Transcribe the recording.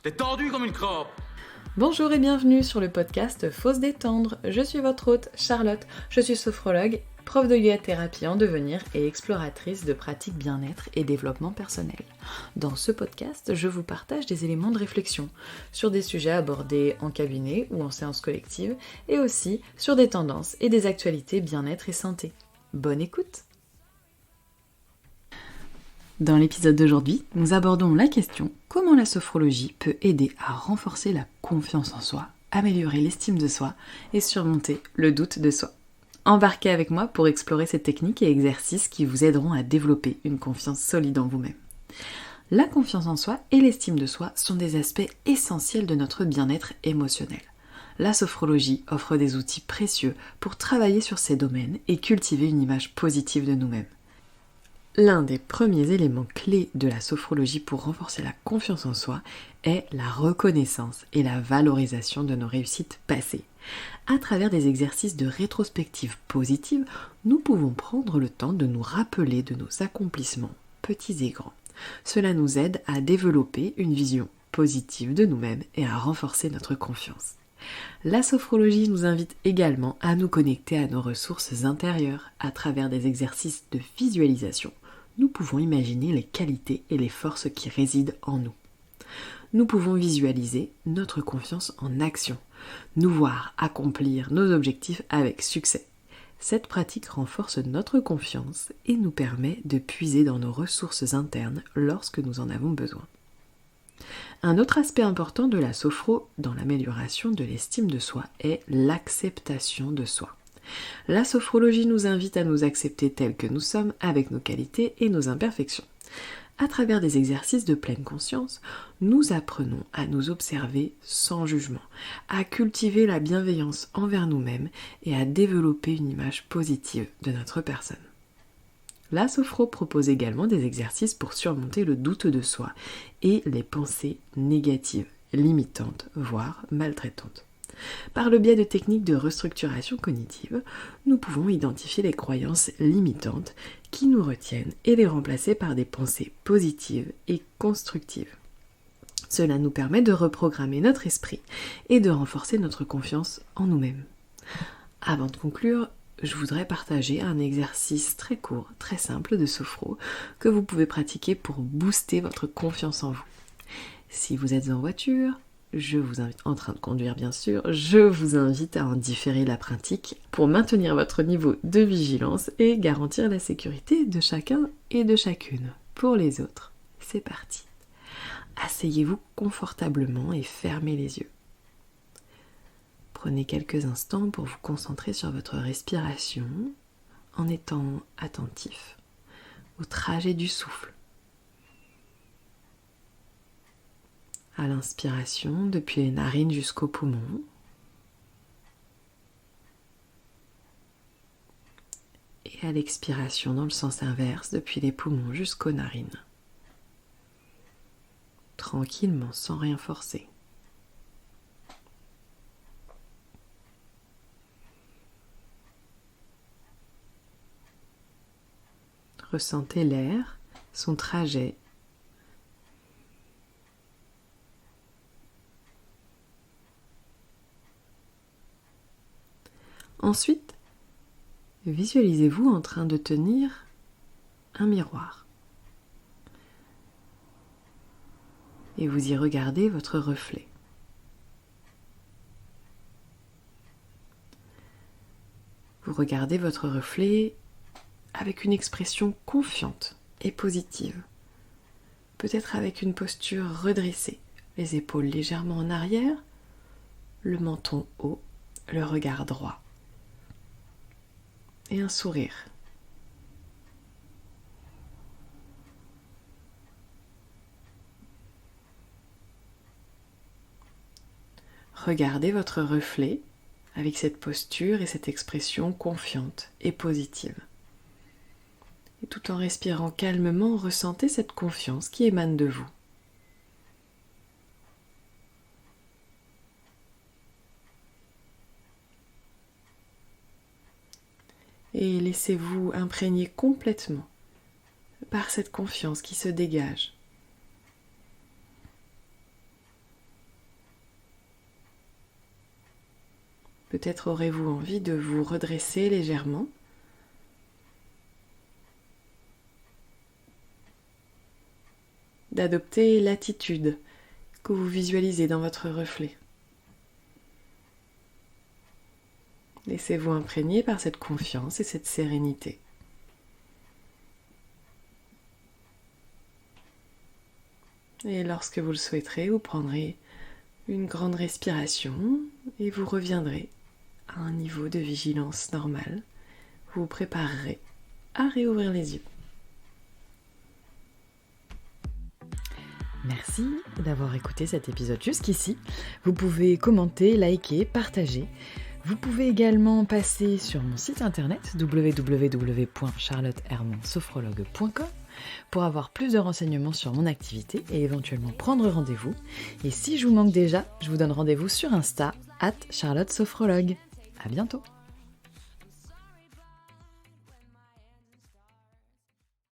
T'es tendu comme une crabe. Bonjour et bienvenue sur le podcast Faut se détendre. Je suis votre hôte Charlotte, je suis sophrologue, prof de yoga thérapie en devenir et exploratrice de pratiques bien-être et développement personnel. Dans ce podcast, je vous partage des éléments de réflexion sur des sujets abordés en cabinet ou en séance collective et aussi sur des tendances et des actualités bien-être et santé. Bonne écoute! Dans l'épisode d'aujourd'hui, nous abordons la question comment la sophrologie peut aider à renforcer la confiance en soi, améliorer l'estime de soi et surmonter le doute de soi. Embarquez avec moi pour explorer ces techniques et exercices qui vous aideront à développer une confiance solide en vous-même. La confiance en soi et l'estime de soi sont des aspects essentiels de notre bien-être émotionnel. La sophrologie offre des outils précieux pour travailler sur ces domaines et cultiver une image positive de nous-mêmes. L'un des premiers éléments clés de la sophrologie pour renforcer la confiance en soi est la reconnaissance et la valorisation de nos réussites passées. À travers des exercices de rétrospective positive, nous pouvons prendre le temps de nous rappeler de nos accomplissements, petits et grands. Cela nous aide à développer une vision positive de nous-mêmes et à renforcer notre confiance. La sophrologie nous invite également à nous connecter à nos ressources intérieures à travers des exercices de visualisation. Nous pouvons imaginer les qualités et les forces qui résident en nous. Nous pouvons visualiser notre confiance en action, nous voir accomplir nos objectifs avec succès. Cette pratique renforce notre confiance et nous permet de puiser dans nos ressources internes lorsque nous en avons besoin. Un autre aspect important de la sophro dans l'amélioration de l'estime de soi est l'acceptation de soi. La sophrologie nous invite à nous accepter tels que nous sommes avec nos qualités et nos imperfections. À travers des exercices de pleine conscience, nous apprenons à nous observer sans jugement, à cultiver la bienveillance envers nous-mêmes et à développer une image positive de notre personne. La sophro propose également des exercices pour surmonter le doute de soi et les pensées négatives, limitantes, voire maltraitantes. Par le biais de techniques de restructuration cognitive, nous pouvons identifier les croyances limitantes qui nous retiennent et les remplacer par des pensées positives et constructives. Cela nous permet de reprogrammer notre esprit et de renforcer notre confiance en nous-mêmes. Avant de conclure, je voudrais partager un exercice très court, très simple de sophro que vous pouvez pratiquer pour booster votre confiance en vous. Si vous êtes en voiture, je vous invite, en train de conduire bien sûr, je vous invite à en différer la pratique pour maintenir votre niveau de vigilance et garantir la sécurité de chacun et de chacune. Pour les autres, c'est parti. Asseyez-vous confortablement et fermez les yeux. Prenez quelques instants pour vous concentrer sur votre respiration en étant attentif au trajet du souffle. À l'inspiration, depuis les narines jusqu'aux poumons. Et à l'expiration, dans le sens inverse, depuis les poumons jusqu'aux narines. Tranquillement, sans rien forcer. Ressentez l'air, son trajet. Ensuite, visualisez-vous en train de tenir un miroir. Et vous y regardez votre reflet. Vous regardez votre reflet avec une expression confiante et positive. Peut-être avec une posture redressée, les épaules légèrement en arrière, le menton haut, le regard droit. Et un sourire. Regardez votre reflet avec cette posture et cette expression confiante et positive. Et tout en respirant calmement, ressentez cette confiance qui émane de vous. Et laissez-vous imprégner complètement par cette confiance qui se dégage. Peut-être aurez-vous envie de vous redresser légèrement. D'adopter l'attitude que vous visualisez dans votre reflet. Laissez-vous imprégner par cette confiance et cette sérénité. Et lorsque vous le souhaiterez, vous prendrez une grande respiration et vous reviendrez à un niveau de vigilance normal. Vous vous préparerez à réouvrir les yeux. Merci d'avoir écouté cet épisode jusqu'ici. Vous pouvez commenter, liker, partager. Vous pouvez également passer sur mon site internet www.charlottehermansophrologue.com pour avoir plus de renseignements sur mon activité et éventuellement prendre rendez-vous. Et si je vous manque déjà, je vous donne rendez-vous sur Insta @charlottesophrologue. À bientôt.